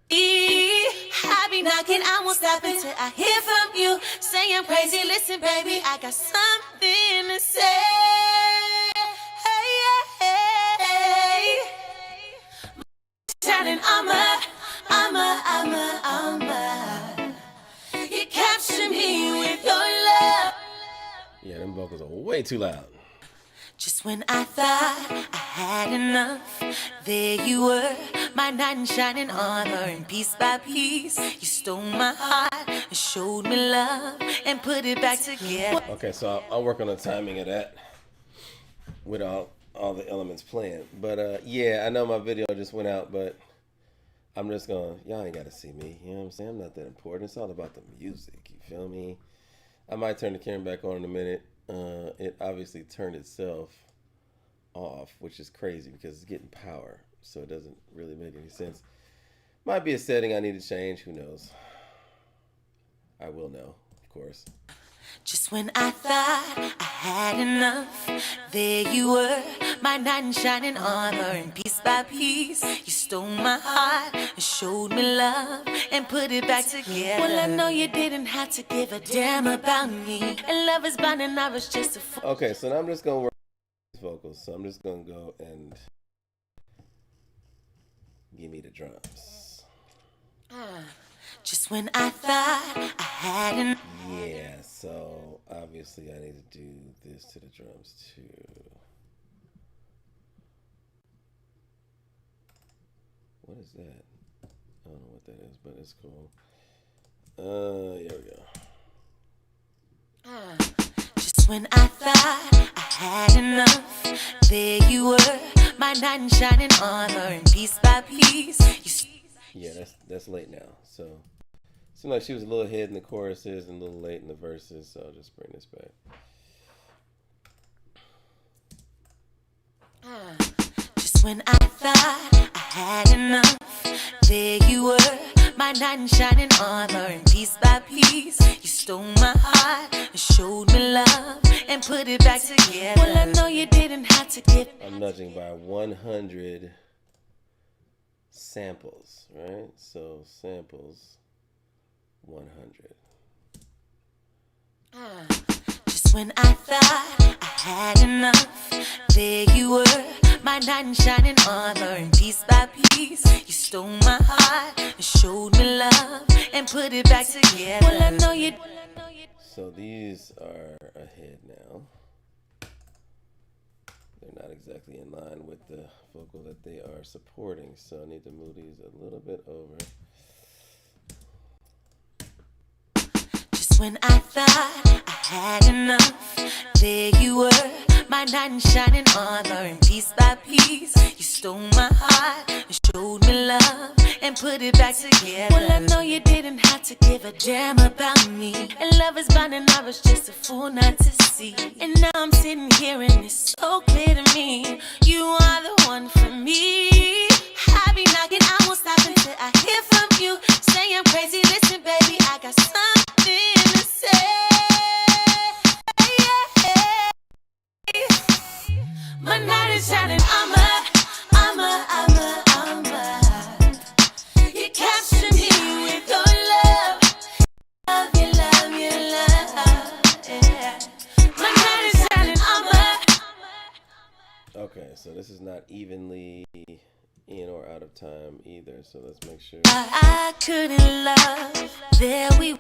I be knocking, I won't stop until I hear from you. Say I'm crazy, listen baby, I got something to say. Shining armor. You capture me with your love. Yeah, them vocals are way too loud. Just when I thought I had enough, there you were, my knight in shining armor, and piece by piece, you stole my heart and showed me love and put it back together. Okay, so I'll work on the timing of that with all the elements playing. But yeah, I know my video just went out, but I'm just gonna, y'all ain't gotta see me, you know what I'm saying? I'm not that important. It's all about the music, you feel me? I might turn the camera back on in a minute. It obviously turned itself off, which is crazy because it's getting power, so it doesn't really make any sense. Might be a setting I need to change, who knows? I will know, of course. Just when I thought I had enough, there you were, my knight in shining armor, and piece by piece, you stole my heart and showed me love and put it back together. Well, I know you didn't have to give a damn about me, and love is blind and I was just a fool. Okay, so now I'm just gonna work these vocals. So I'm just gonna go and give me the drums. Just when I thought I had enough. Yeah, so obviously I need to do this to the drums too. What is that? I don't know what that is, but it's cool. Here we go. Just when I thought I had enough, there you were, my knight in shining armor, and piece by piece, Yeah, that's late now. So seemed like she was a little ahead in the choruses and a little late in the verses, so I'll just bring this back. Just when I thought I had enough, there you were, my knight in shining armor, and piece by piece, you stole my heart and showed me love and put it back together. Well, I know you didn't have to give. I'm nudging by 100 samples, right? So samples 100. Just when I thought I had enough, there you were, my knight in shining armor, and piece by piece, you stole my heart and showed me love and put it back together. Well, I know you. So these are ahead now. They're not exactly in line with the vocal that they are supporting, so I need to move these a little bit over. Just when I thought I had enough, there you were, my knight in shining armor, and piece by piece, you stole my heart and showed me love and put it back together. Well, I know you didn't have to give a damn about me, and love is blind and I was just a fool not to see. And now I'm sitting here and it's so clear to me, you are the one for me. I be knocking, I won't stop until I hear from you. Say I'm crazy, listen baby, I got something to say. My night is shining armor. You capture me with your love, your love, your love, yeah. My night is shining armor. Okay, so this is not evenly in or out of time either, so let's make sure. I couldn't love, there we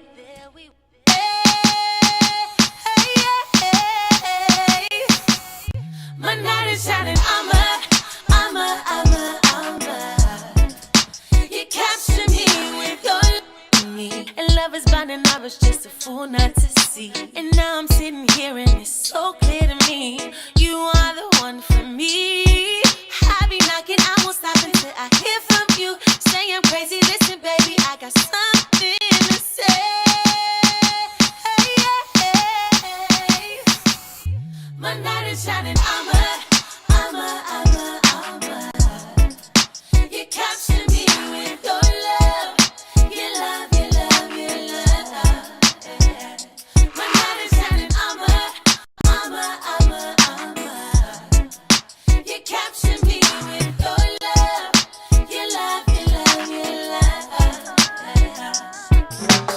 my night is shining armor. You capture me with your me, and love is blind and I was just a fool not to see. And now I'm sitting here and it's so clear to me, you are the one for me. I be knocking, I won't stop until I hear from you. Say I'm crazy, listen baby, I got something to say. My night is shining armor. You capture me with your love, your love, your love, your love, yeah. My night is shining armor. You capture me with your love, your love, your love, your love, yeah.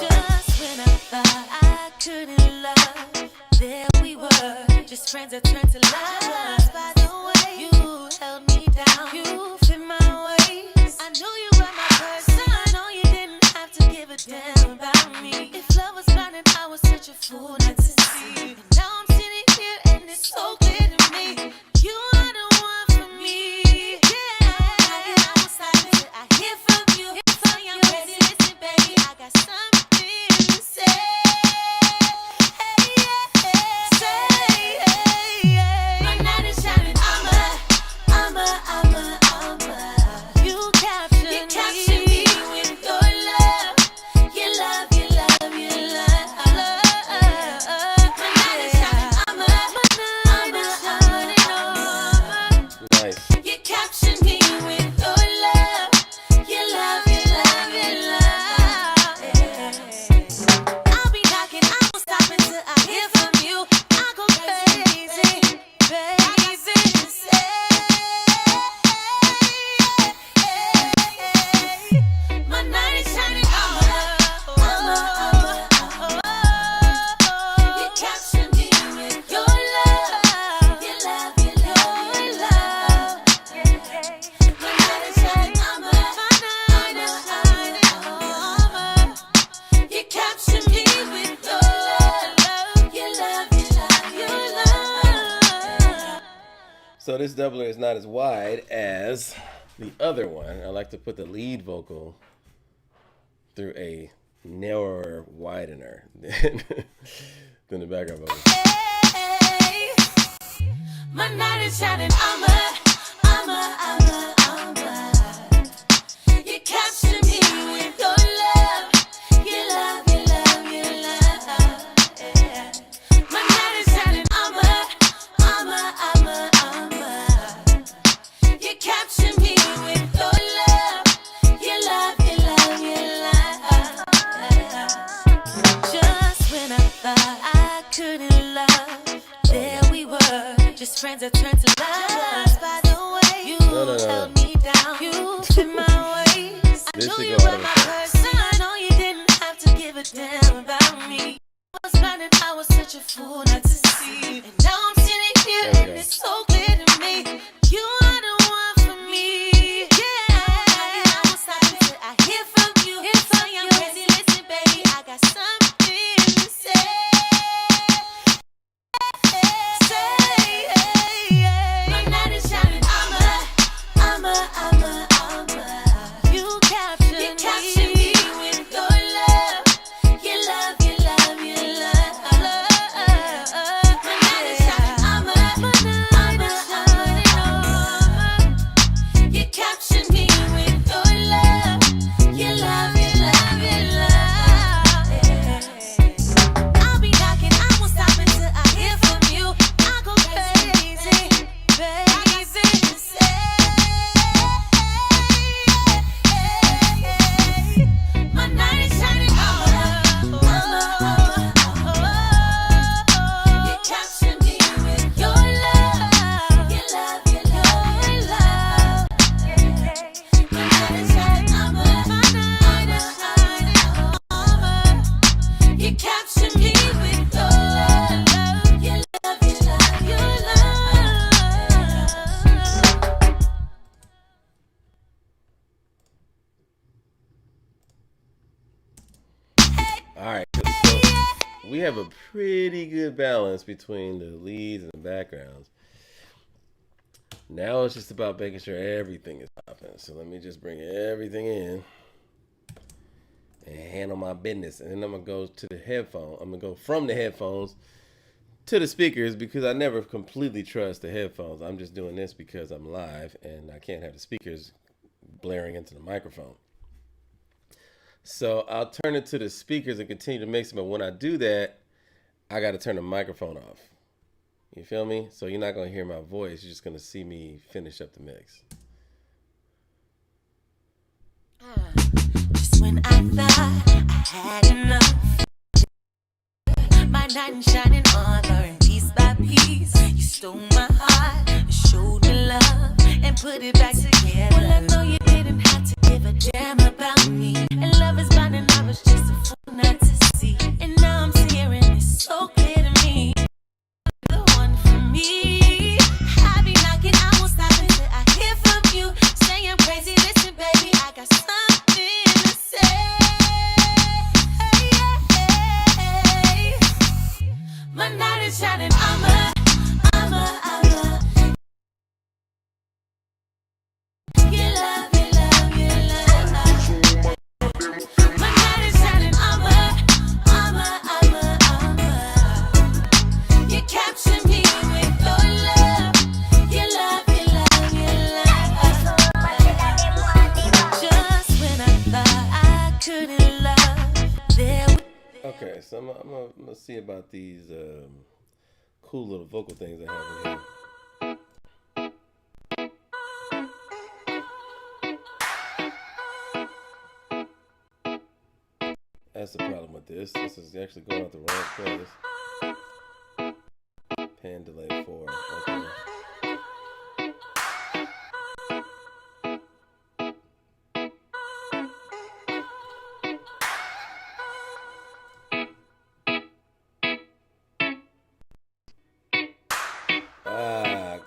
Just when I thought I couldn't love, there we were, just friends that turned to lovers. By the way you held me down, you fit my ways. I knew you were my person. I know you didn't have to give a damn about me. If love was blind and I was such a fool not to see. And now I'm sitting here and it's so clear to me, you are the one for me. Yeah, I won't stop until I hear from you. So I'm ready, listen baby, I got something to say. My night is shining armor. You capture me with your love, your love, your love, your love. My night is shining armor. Nice. You capture me with your love, your love, your love, your love, yeah. I'll be knocking, I won't stop until I hear from you. I go crazy, baby, say. My night is shining armor. You capture me with your love, your love, your love, your love, yeah. My night is shining armor. You capture me with your love, your love, your love, your love. So this doubler is not as wide as the other one. I like to put the lead vocal through a narrower widener than the background vocal. Hey, my night is shining armor. You capture me with your love, your love, your love, your love, yeah. My night is shining armor. You capture me with your love, your love, your love, your love, yeah. Just when I thought I couldn't love, there we were, just friends that turned to lovers. By the way you held me down, you fit my ways. I This knew should you go were out of my the- person. I know you didn't have to give a damn about me. I was blind and I was such a fool not to see. And now I'm sitting here There we and go. it's so clear to me, you are the one for me. Yeah, I won't stop until I hear from you. So I'm crazy, listen baby, I got something to say. My All right. So we have a pretty good balance between the leads and the backgrounds. Now it's just about making sure everything is popping. So let me just bring everything in and handle my business. And then I'm gonna go to the headphone. I'm gonna go from the headphones to the speakers because I never completely trust the headphones. I'm just doing this because I'm live and I can't have the speakers blaring into the microphone. So I'll turn it to the speakers and continue to mix them. But when I do that, I got to turn the microphone off. You feel me? So you're not going to hear my voice. You're just going to see me finish up the mix. Just when I thought I had enough, my knight in shining armor, and piece by piece, you stole my heart, you showed me love, and put it back together. Well, I know you didn't have to give a damn about me, and love is blind, and I was just a fool not to see. And now I'm seeing it's so clear to me, the one for me. I be knocking, I won't stop until I hear from you. Say I'm crazy, listen, baby, I got something to say. My night is shining, I'm a you love, you love, you love. My night is shining, I'm a you capture me with your love. You love, you love, you love. Just when I thought I couldn't love, there was Okay, so I'm gonna see about these cool little vocal things I have in here. That's the problem with this. This is actually going out the wrong place. Pan delay 4. Okay.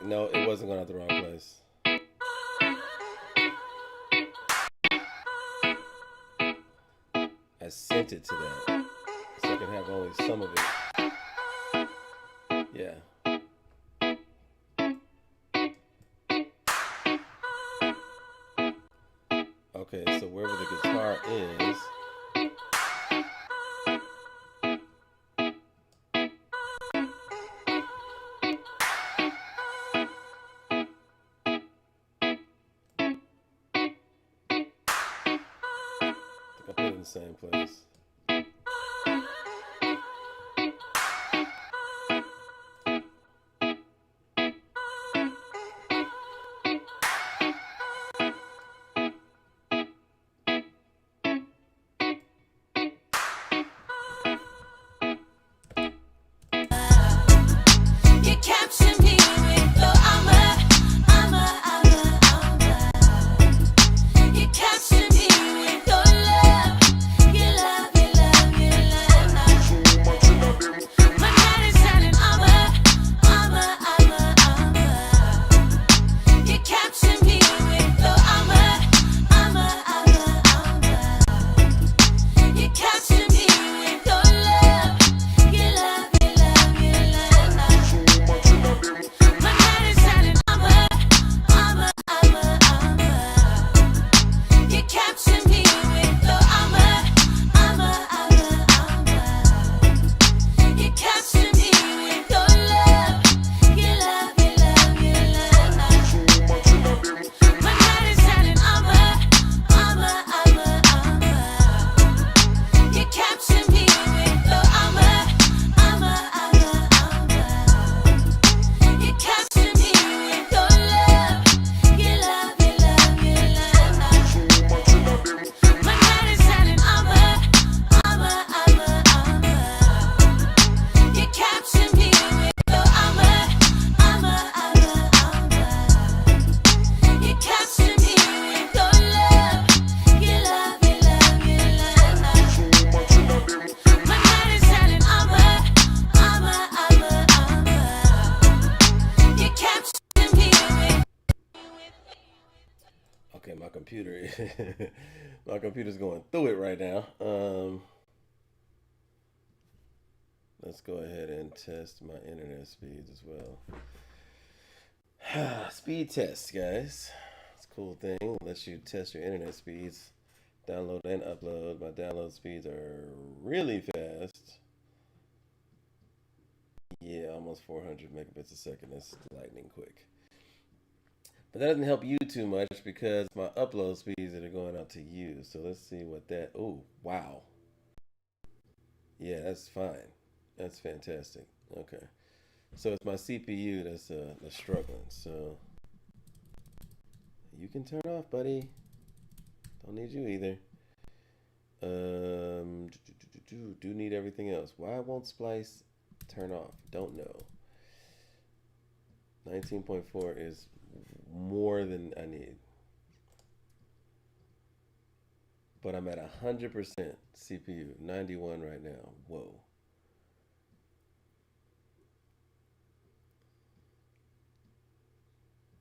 No, it wasn't going out the wrong place. I sent it to that, so I can have only some of it. Yeah. Okay, so wherever the guitar is, I put it in the same place. you capture me with your you capture me with your love. You love, you love, you love. My night is shining, you capture me with your you capture me with your love. You love, you love, you love. My night is shining, you capture me with your you capture me with your love. You love, you love, you love. My night is shining, you capture me with your you capture me with your love. You love, you love, you love. My night is shining, you capture me with your you capture me with your love. You love, you love, you love. My night is shining, you capture me with Okay, my computer's going through it right now. let's go ahead and test my internet speeds as well. Speed test, guys. It's a cool thing. It lets you test your internet speeds, download and upload. My download speeds are really fast. Yeah, almost 400 megabits a second. That's lightning quick. But that doesn't help you too much because my upload speeds that are going out to you. So let's see what that. Oh, wow. Yeah, that's fine. That's fantastic. Okay. So it's my CPU that's struggling. So you can turn off, buddy. Don't need you either. Do need everything else. Why won't Splice turn off? Don't know. 19.4 is more than I need. But I'm at 100% CPU. 91 right now. Whoa.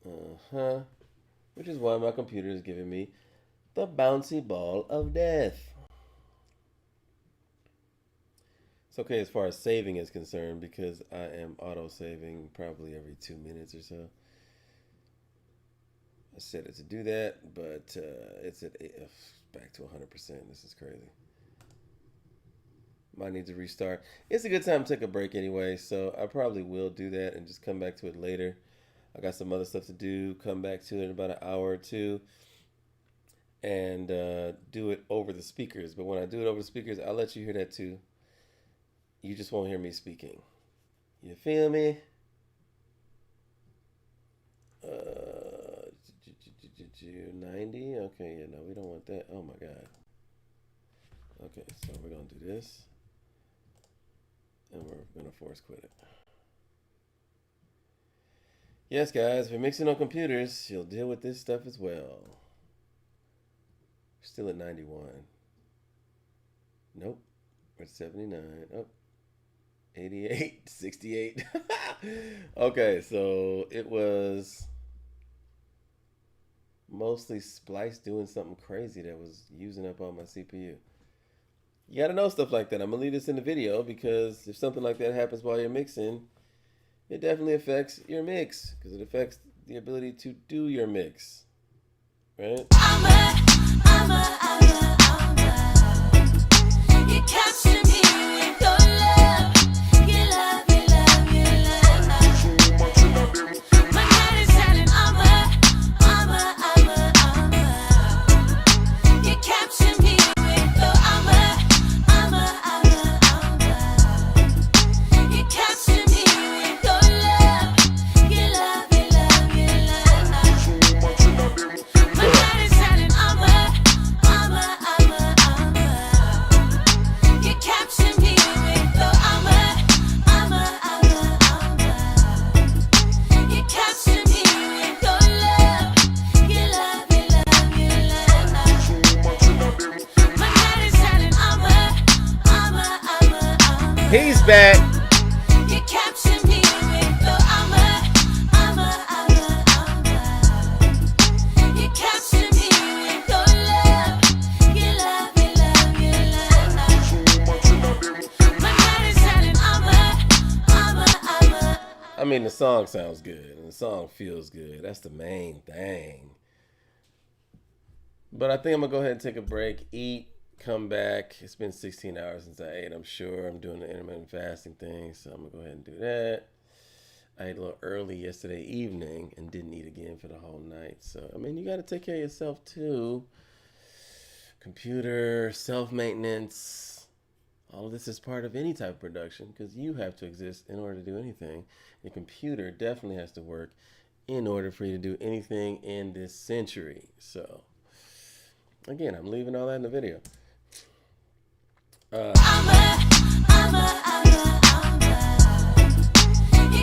Uh-huh. Which is why my computer is giving me the bouncy ball of death. It's okay as far as saving is concerned because I am auto-saving probably every 2 minutes or so. I set it to do that, but it's at back to 100%. This is crazy. Might need to restart. It's a good time to take a break anyway, so I probably will do that and just come back to it later. I got some other stuff to do. Come back to it in about an hour or two and do it over the speakers. But when I do it over the speakers, I'll let you hear that too. You just won't hear me speaking. You feel me? 90? Okay, yeah, no, we don't want that. Oh my God. Okay, so we're gonna do this. And we're gonna force quit it. Yes, guys, if you're mixing on computers, you'll deal with this stuff as well. Still at 91. Nope. We're at 79. Oh. 88, 68. Okay, so it was mostly Splice doing something crazy that was using up all my CPU. You gotta know stuff like that. I'm gonna leave this in the video because if something like that happens while you're mixing, it definitely affects your mix because it affects the ability to do your mix, right? You capture me with your love. Your love, your love, your love. My night is shining armor. You capture me with your armor. You capture me with your love. Your love, your love, your love. My night is shining armor. You capture me with your armor. You capture me with your love. Your love, your love, your love. My night is shining armor. He's back. You capture me with your armor. You capture me with your love. Your love, your love, your love. My night is shining armor. I mean, the song sounds good and the song feels good. That's the main thing. But I think I'm gonna go ahead and take a break, eat, come back. It's been 16 hours since I ate, I'm sure. I'm doing the intermittent fasting thing, so I'm gonna go ahead and do that. I ate a little early yesterday evening and didn't eat again for the whole night. So, I mean, you gotta take care of yourself too. Computer, self-maintenance, all of this is part of any type of production because you have to exist in order to do anything. Your computer definitely has to work in order for you to do anything in this century. So, again, I'm leaving all that in the video. You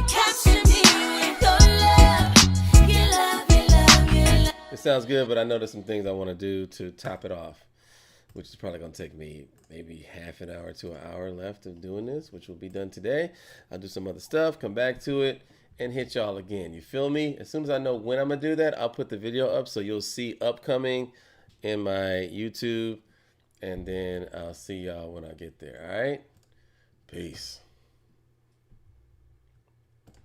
capture me with your love. Your love, your love, your love. It sounds good, but I know there's some things I want to do to top it off, which is probably going to take me maybe half an hour to an hour left of doing this, which will be done today. I'll do some other stuff, come back to it, and hit y'all again. You feel me? As soon as I know when I'm going to do that, I'll put the video up so you'll see upcoming in my YouTube, and then I'll see y'all when I get there. All right? Peace.